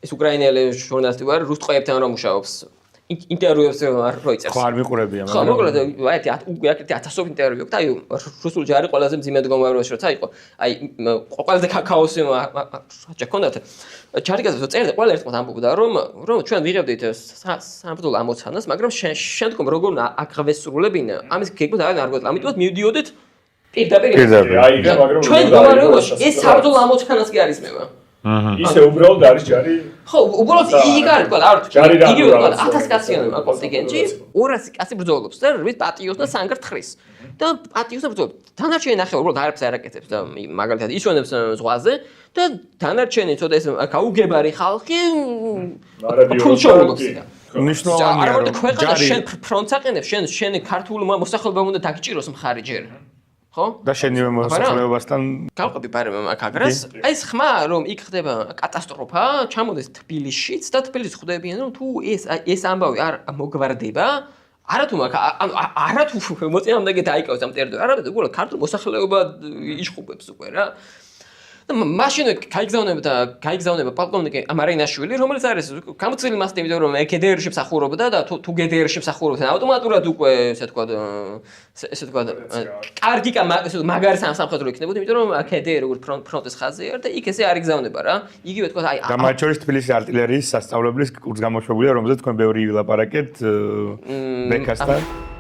ეს უკრაინელი ჟურნალისტი ვარ, რუს ტყეებთან რომ მუშაობს. ინტერვიუებს როიწერს. ხო არ მიყურებია, მაგრამ. ხო, მოკლედ, აი 1000 ინტერვიუ აქვს. აი რუსული ჯარი ყველაზე მძიმე მდგომარეობაში როცა იყო. აი ყველაზე ქაოსი ჩაქონდათ. ჯარი გაზეთს წერდა ყველა ერთმანეთს ამბობდა რომ ჩვენ ვიღებდით სამბრძოლო ამოცანას, მაგრამ შემდგომ როგორ აღღესრულებინ ამის გეგმით არ გვეძლო. ამიტომაც მივდიოდით პირდაპირ. აი იგი მაგრამ ჩვენ მდგომარეობაში ეს საბრძოლო ამოცანას კი არის მევა. ისე უბრალოდ არის ჯარი. ხო, უბრალოდ იგი არის თქვა, არ ვთქვი. იგივე თქვა 1000 კაციანი კონტინგენტი 200 კაცი ბრძოლობს და რის პატიოს და სანგართ ხრის. და პატიოს და ბრძოლობს. დანარჩენი ნახე უბრალოდ არაფერს არ აკეთებს და მაგალითად ისვენებს ზღვაზე და დანარჩენი ცოტა ეს გაუგებარი ხალხი ფულშოულობს და ნიშნავენია რომ ჯარი შენ ფრონტს აყენებს, შენ ქართულმა მოსახლეობამ უნდა დაგჭიროს მხარი ჯერ. ხო? და შენივე მოსახლეობასთან გავყები პარემ აქ აგრას. აი ეს ხმა რომ იქ ხდება კატასტროფა, ჩამოდეს თბილისშიც და თბილისში ხვდებიან რომ თუ ეს ამბავი არ მოგვარდება, არათუ არათუ მოწინააღმდეგე დაიკავოს ამ ტერიტორიას, არამედ უბრალოდ ქართულ მოსახლეობა იშხუბებს უკვე რა. და მაშინ გაიგზავნება პოლკოვნიკი მარინაშვილი, რომელიც არის გამოცდილი მასთან, იმიტომ რომ KDR-ში მსახურობდა და თუ GDR-ში მსახურობდა, ავტომატურად უკვე ესე თქვა კარგი მაგარი სამხედრო იქნებოდა, იმიტომ რომ KDR როგორ ფრონტის ხაზია და იქ ესე არ იგზავნება რა. იგივე თქვა აი და მათ შორის თბილისის არტილერიის სასწავლებლის კურსს გამოშვებულია, რომელზეც თქვენ ბევრი ვილაპარაკეთ ბექასთან.